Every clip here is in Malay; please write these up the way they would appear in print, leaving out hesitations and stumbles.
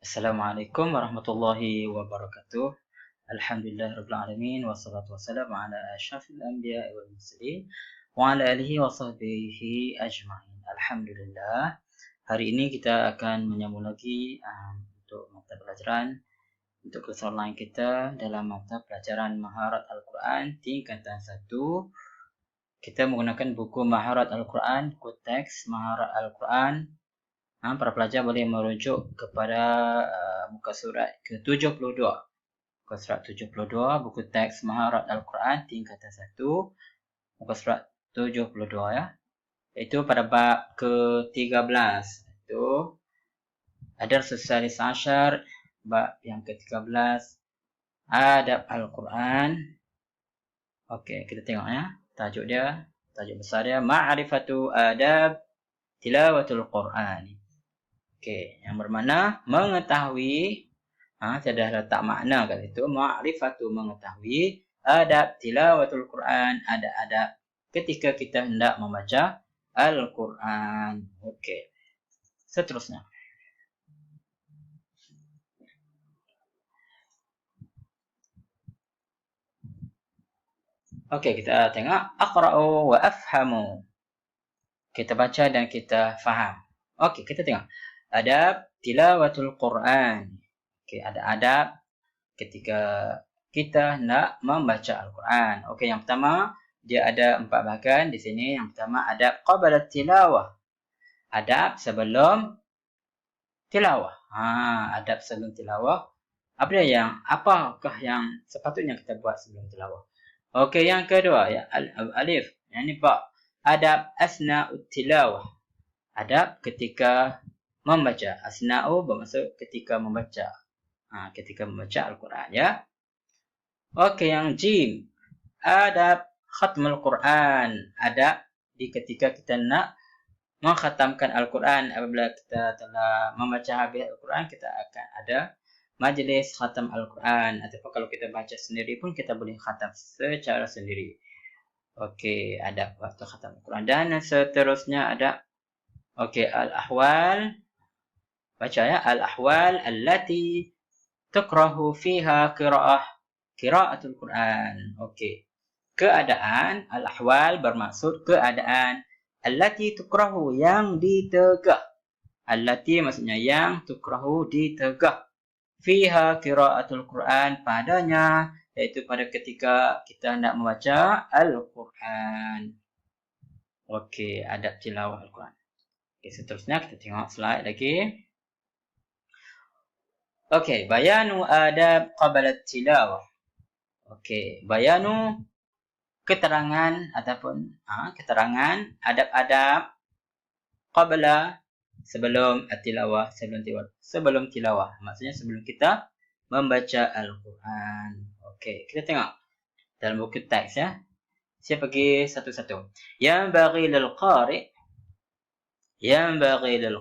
Assalamualaikum warahmatullahi wabarakatuh. Alhamdulillahirabbil alamin wassalatu wassalamu ala asyrafil anbiya'i wal mursalin wa ala alihi wa sahbihi ajma'in. Alhamdulillah. Hari ini kita akan menyambung lagi untuk mata pelajaran untuk kelas online kita dalam mata pelajaran Maharat Al-Quran tingkatan 1. Kita menggunakan buku Maharat Al-Quran, buku teks Maharat Al-Quran. Para pelajar boleh merujuk kepada muka surat ke-72. Muka surat 72, buku teks Maharat Al-Quran tingkatan 1, muka surat 72 ya. Itu pada bab ke-13. Itu Ad-Darsus Salis Asyar, bab yang ke-13, Adab Al-Quran. Okey, kita tengok ya. Tajuk besar dia, Ma'rifatu Adab Tilawatul Quran. Okey, yang bermakna mengetahui, saya dah letak makna kat situ, ma'rifatu mengetahui, adab tilawatul Quran, ada adab ketika kita hendak membaca Al-Quran. Okey. Seterusnya. Okey, kita tengok aqra'u wa afhamu. Kita baca dan kita faham. Okey, kita tengok. Adab tilawatul Quran. Okey, ada adab ketika kita nak membaca Al-Quran. Okey, yang pertama, dia ada 4 bahagian di sini. Yang pertama, adab qabla tilawah. Adab sebelum tilawah. Adab sebelum tilawah. Apakah yang sepatutnya kita buat sebelum tilawah? Okey, yang kedua, ya, alif. Yang ni pak. Adab asna'ut tilawah. Adab ketika membaca. Asna'u bermaksud ketika membaca. Ketika membaca Al-Quran ya. Okey, yang jim. Adab khatmul Quran. Adab di ketika kita nak mengkhatamkan Al-Quran. Apabila kita telah membaca habis Al-Quran, kita akan ada majlis khatam Al-Quran. Ataupun kalau kita baca sendiri pun kita boleh khatam secara sendiri. Okey, adab waktu khatam Al-Quran. Dan seterusnya ada okey, al-ahwal. Baca ya, al-ahwal allati tukrahu fiha qira'atul Quran. Okey. Keadaan, al-ahwal bermaksud keadaan, allati tukrahu yang ditegah. Allati maksudnya yang, tukrahu ditegah. Fiha qira'atul Quran, padanya, iaitu pada ketika kita hendak membaca Al-Quran. Okey, adab tilawah Al-Quran. Okey, seterusnya kita tengok slide lagi. Okey, bayanu adab qabla tilawah. Okey, bayanu keterangan ataupun keterangan adab-adab qabla sebelum tilawah, sebelum tilawah. Maksudnya sebelum kita membaca Al-Quran. Okey, kita tengok dalam buku teks ya. Saya pergi satu-satu. Yanbaghi lil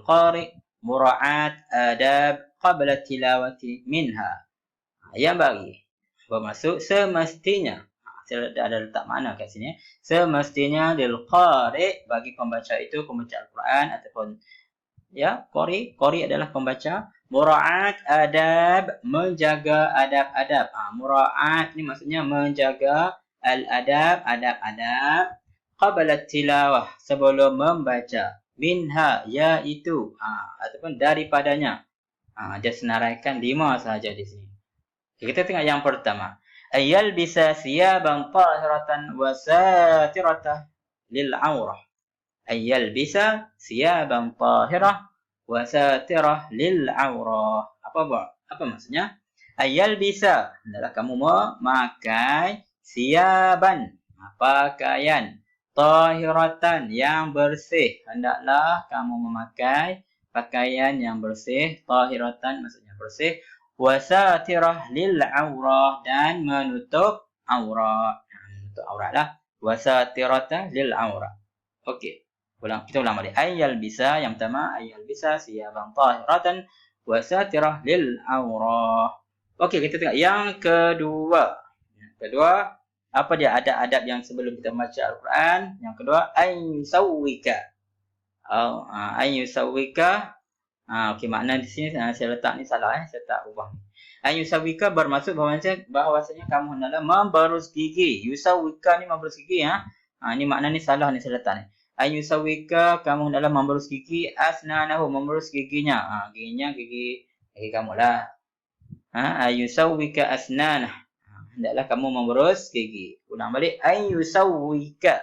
qari mura'at adab qabla tilawati minha. Yang bagi bermaksud semestinya. Saya ada letak makna kat sini. Semestinya lil qari, bagi pembaca itu, pembaca Al-Quran ataupun ya, qari adalah pembaca. Mura'at adab, menjaga adab-adab. Mura'at ni maksudnya menjaga al-adab, adab-adab qabla tilawah, sebelum membaca. Minha, iaitu ataupun daripadanya. Dia senaraikan 5 sahaja di sini. Kita tengok yang pertama. Ayal bisa siyaban tahiratan wa satiratan lil aurah. Ayal bisa siyaban tahirah wa satirah lil aurah. Apa maksudnya? Ayal bisa, adalah kamu memakai siyaban, pakaian, tahiratan yang bersih. Hendaklah kamu memakai pakaian yang bersih, tahiratan maksudnya bersih, wasatirah lil aurah, dan menutup aurat. Menutup aurat lah. Wasatirata lil aurah. Okey. Kita ulang balik. Ayal bisa, yang pertama, ayal bisa siyaban tahiratan wasatirah lil aurah. Okey, kita tengok yang kedua. Apa dia adab-adab yang sebelum kita membaca Al-Quran? Yang kedua, ayyusawwika. Ayyusawwika Okey, makna di sini saya letak ni salah saya tak ubah. Yusawwika bermaksud bahawasanya kamu hendaklah memberus gigi. Yusawwika ni memberus gigi ni makna ni salah ni saya letak ni. Yusawwika kamu hendaklah memberus gigi asnanahu memberus giginya. Giginya gigi kamu lah. Yusawwika asnanah. Hendaklah kamu memberus gigi. Ulang balik yusawwika.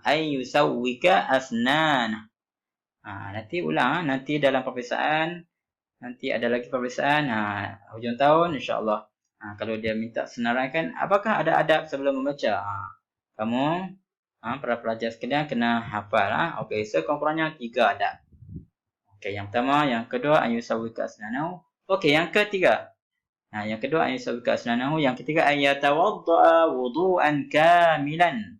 Yusawwika asnanah. Nanti ulang nanti dalam peperiksaan nanti ada lagi peperiksaan hujung tahun insya-Allah. Kalau dia minta senarai apakah ada adab sebelum membaca? Kamu para pelajar sekalian kena hafal Okey, sekurang-kurangnya 3 adab. Okey, yang pertama, yang kedua ayusawwika asnanahu. Okey, yang ketiga. Yang kedua ayusawwika asnanahu, yang ketiga ayatawaddaa wudu'an kamilan.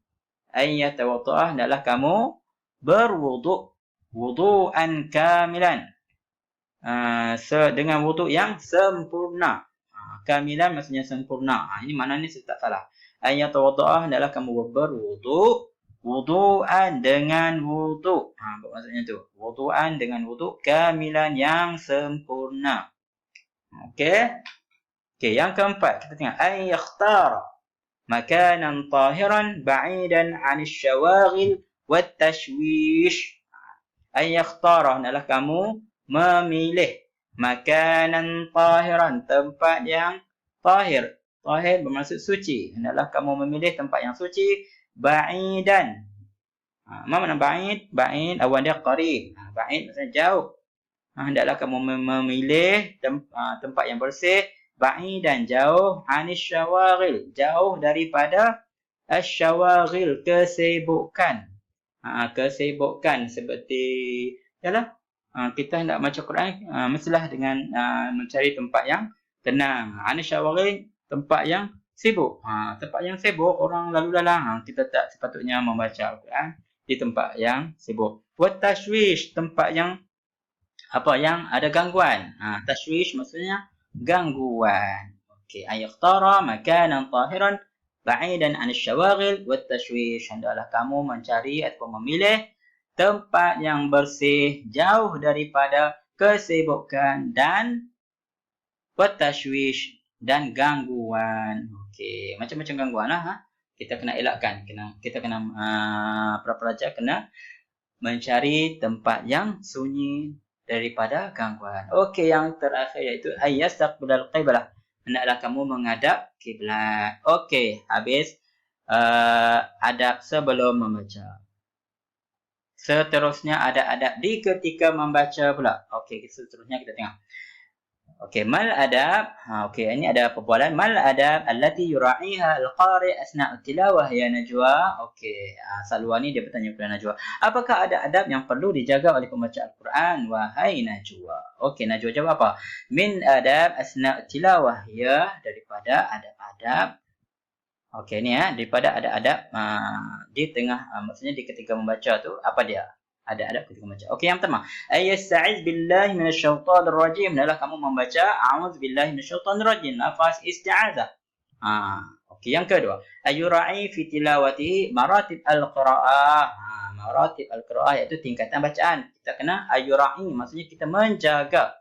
Ayatawaddaa adalah kamu berwuduk wudu'an kamilan. Dengan wuduk yang sempurna. Kamilan maksudnya sempurna. Ini maknanya tak salah. Ayatawaddaa adalah kamu berwuduk wudu'an dengan wuduk. Maksudnya tu. Wudu'an dengan wuduk kamilan yang sempurna. Okey. Okey, yang keempat kita tengok yakhtara makanan tahiran ba'idan 'anil syawaghil wat tashwish. Yakhtara adalah kamu memilih makanan tahiran, tempat yang tahir. Tahir bermaksud suci. Hendaklah kamu memilih tempat yang suci ba'idan. Apa makna ba'id? Ba'id awal dia qarib. Ba'id maksudnya jauh. Hendaklah kamu memilih tempat yang bersih ba'idan jauh anis syawaghil, jauh daripada asyawaghil, kesibukan. Kesibukan seperti kita hendak baca Quran mestilah dengan mencari tempat yang tenang. Anis syawaghil, tempat yang sibuk. Tempat yang sibuk orang lalu lalang, kita tak sepatutnya membaca Al-Quran di tempat yang sibuk. Wat tashwish, tempat yang yang ada gangguan. Tashwish maksudnya gangguan. Okey, yakhtara makanan tahiran ba'idan 'anil syawaghil wat tashwish. Hendaklah kamu mencari atau memilih tempat yang bersih, jauh daripada kesibukan dan wat tashwish dan gangguan. Okey, macam-macam gangguan kita kena elakkan. Kita kena para pelajar kena mencari tempat yang sunyi daripada gangguan. Okey, yang terakhir iaitu yastaqbilal qiblah. Hendaklah kamu menghadap kiblat. Okey, habis adab sebelum membaca. Seterusnya ada adab di ketika membaca pula. Okey, seterusnya kita tengok. Okey, mal adab. Okey, ini ada perbualan mal adab allati yura'iha al-qari' asna'ut tilawah ya Najwa. Okey, Salwa ni dia bertanya kepada Najwa, apakah ada adab yang perlu dijaga oleh pembaca Al-Quran wahai Najwa? Okey, Najwa jawab apa? Min adab asna'ut tilawah ya, daripada adab-adab. Okey, ni daripada adab-adab di tengah maksudnya di ketika membaca tu apa dia? Ada adab ketika membaca. Okey, yang pertama, ayyasta'iz billahi minasyaitonir rajim. Adalah kamu membaca a'udzubillahi minasyaitonir rajim, lafaz isti'azah. Okey, yang kedua, ayura'i fi tilawatihi maratib al-qira'ah. Maratib al-qira'ah iaitu tingkatan bacaan. Kita kena ayura'i maksudnya kita menjaga.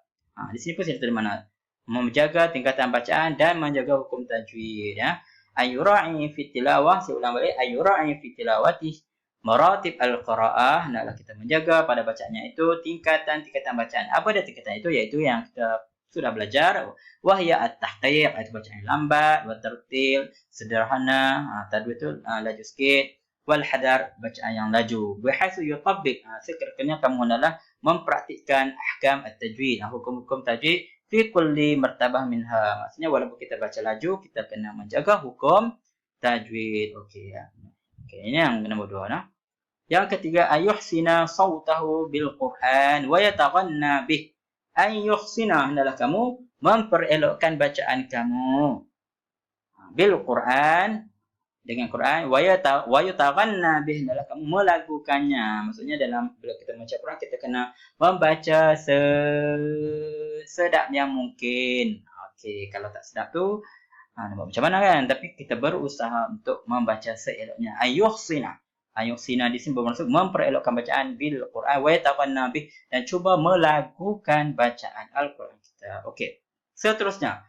Di sini pun saya tulis mana? Menjaga tingkatan bacaan dan menjaga hukum tajwid ya. Ayura'i fi tilawah, saya ulang balik, ayura'i fi tilawatihi maratib al-qira'ah, hendaklah kita menjaga pada bacaannya itu tingkatan-tingkatan bacaan. Apa dia tingkatan itu? Iaitu yang kita sudah belajar. Wahya at-tahqiq, iaitu bacaan yang lambat, wa tartil, sederhana, tajwid itu laju sikit, wal hadar, bacaan yang laju. Bihaitsu yutabbiq, sekiranya kamu hendaklah mempraktikkan ahkam at-tajwid, hukum-hukum tajwid fi kulli martabah minha. Maksudnya walaupun kita baca laju, kita kena menjaga hukum tajwid. Okey ya. Okey, ini yang nombor 2 Yang ketiga, ayuhsina sautahu bil Quran wa yataghanna bih. Ayuhsina, hendaklah kamu memperelokkan bacaan kamu bil Quran, dengan Quran, wa yataghanna bih, hendaklah kamu melakukannya. Maksudnya dalam bila kita membaca Quran, kita kena membaca sesedapnya mungkin. Okey, kalau tak sedap tu macam mana kan? Tapi kita berusaha untuk membaca seeloknya. Ayuhsina. Yuhsina di sini bermaksud memperelokkan bacaan bil Quran wa yataqanna bih, dan cuba melakukan bacaan Al-Quran kita. Okey. Seterusnya,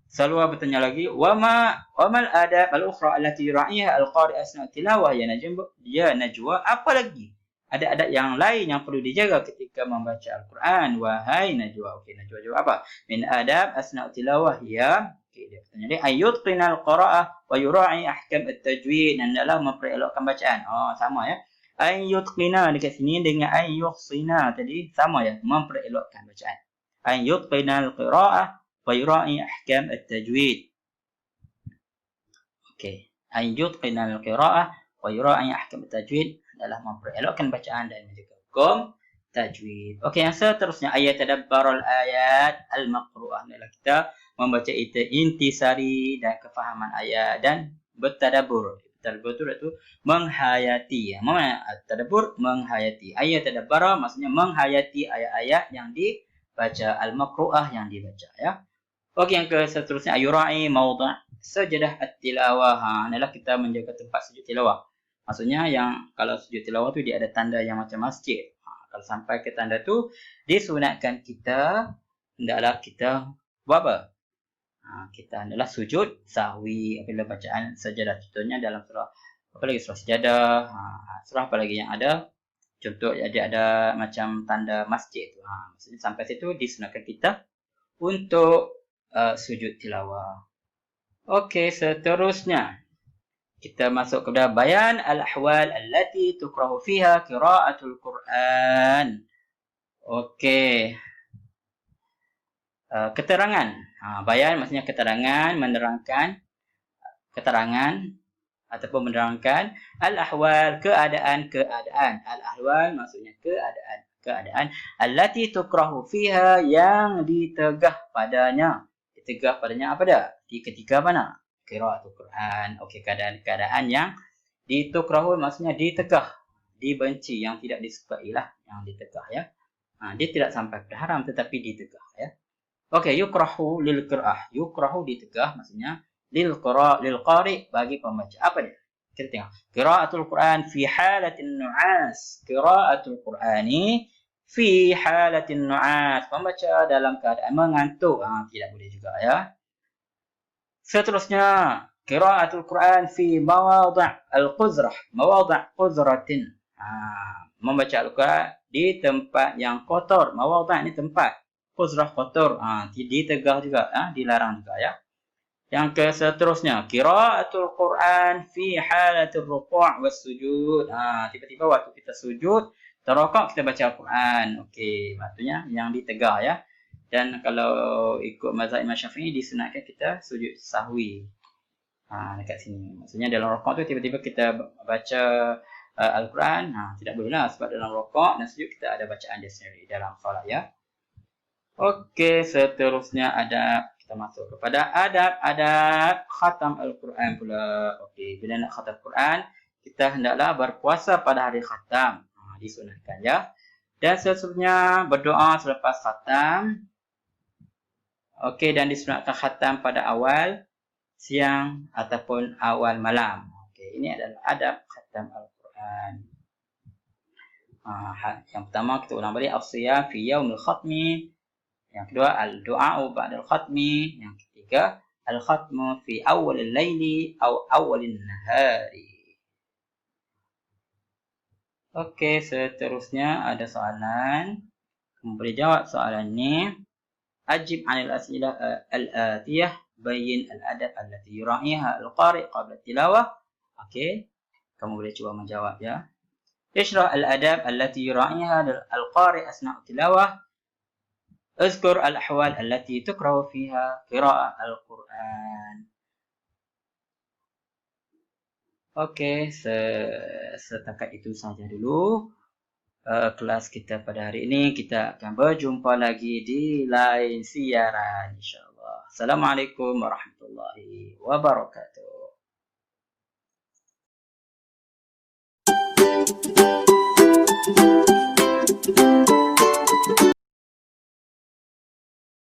Salwa bertanya lagi, wamal adab al-ukhra allati yura'iha al-qari' asna tilawah ya najwa, apa lagi? Ada adab yang lain yang perlu dijaga ketika membaca Al-Quran. Wahai Najwa. Okey, Najwa jawab apa? Min adab asna tilawah ya. Okey, dia bertanya dia ayyutqinal qira'ah wa yura'i ahkam at-tajwid, dan dalam memperelokkan bacaan. Oh, sama ya. Ayyutqina dekat sini dengan ayyuhsina tadi sama ya, memperelokkan bacaan. Ayyutqinal qira'ah wa yura'i ahkam at-tajwid. Okey, ayyutqinal qira'ah wa yura'i ahkam at-tajwid, adalah memperelokkan bacaan dan menjaga hukum tajwid. Okey, yang seterusnya ayat tadabbarul ayat al-maqru'ah, adalah kita membaca intisari dan kefahaman ayat dan bertadabbur. Tadabbur itu menghayati. Ya. Mana tadabbur? Menghayati. Ayat tadabbara maksudnya menghayati ayat-ayat yang dibaca, al-maqru'ah yang dibaca ya. Okey, yang seterusnya ayura'i mawdu' sajadah at-tilawah. Adalah kita menjaga tempat sujud tilawah. Maksudnya yang kalau sujud tilawah tu dia ada tanda yang macam masjid. Kalau sampai ke tanda tu, disunatkan kita hendaklah kita buat apa? Kita hendaklah sujud sahwi apabila bacaan sajadah. Contohnya dalam surah apa lagi, surah Sajadah, surah apa lagi yang ada contoh dia ada macam tanda masjid. Maksudnya sampai situ disunatkan kita untuk sujud tilawah. Okey, seterusnya kita masuk kepada bayan al-ahwal allati tukrahu fiha qira'atul Quran. Okey. Keterangan. Bayan maksudnya keterangan, menerangkan keterangan ataupun menerangkan al-ahwal, keadaan. Al-ahwal maksudnya keadaan allati tukrahu fiha, yang ditegah padanya. Ditegah padanya apa dah? Di ketika mana? Qiraatul Quran. Okey, keadaan yang ditukrahu maksudnya ditegah, dibenci, yang tidak disukai lah, yang ditegah ya. Dia tidak sampai ke haram tetapi ditegah ya. Okey, yukrahu lil qiraah. Yukrahu ditegah maksudnya lil qari bagi pembaca. Apa dia? Kita tengok. Qiraatul Quran fi halatin nu'as. Qiraatul Qurani fi halatin nu'as. Pembaca dalam keadaan mengantuk. Tidak boleh juga ya. Seterusnya, qiraatul Quran fi mawadhi' al-quzrah. Mawadhi' quzratin. Membaca Al-Quran di tempat yang kotor. Mawadhi' ini tempat. Quzrah kotor. Ditegah juga, dilarang juga ya. Yang ke seterusnya, qiraatul Quran fi halatir ruku' was sujud. Tiba-tiba waktu kita sujud, terrukuk, kita baca Al-Quran. Okey, maksudnya yang ditegah ya. Dan kalau ikut mazhab Imam Syafi'i disunatkan kita sujud sahwi. Dekat sini. Maksudnya dalam rukuk tu tiba-tiba kita baca Al-Quran, tidak bolehlah sebab dalam rukuk dan sujud kita ada bacaan dia sendiri dalam solat ya. Okey, seterusnya kita masuk kepada adab khatam Al-Quran pula. Okey, bila nak khatam Al-Quran, kita hendaklah berpuasa pada hari khatam. Disunatkan ya. Dan seterusnya berdoa selepas khatam. Okey, dan disunatkan khatam pada awal siang ataupun awal malam. Okey, ini adalah adab khatam Al-Quran. Yang pertama kita ulang balik as-siyam fi yaumil khatmi. Yang kedua al-du'a'u ba'dal khatmi. Yang ketiga al-khatmu fi awwalil laili aw awwalin nahari. Okey, seterusnya ada soalan. Kamu boleh jawab soalan ni. Ajib 'anil as'ilah al-atiyah, bayyin al-adab allati yura'iha al-qari' qabla tilawah. Okey, kamu boleh cuba menjawab ya. Ishrah al-adab allati yura'iha al-qari' asna' tilawah. Uzkur al-ahwal allati tukrahu fiha qira'ah al-Quran. Okey, setakat itu saja dulu kelas kita pada hari ini. Kita akan berjumpa lagi di lain siaran insya-Allah. Assalamualaikum warahmatullahi wabarakatuh.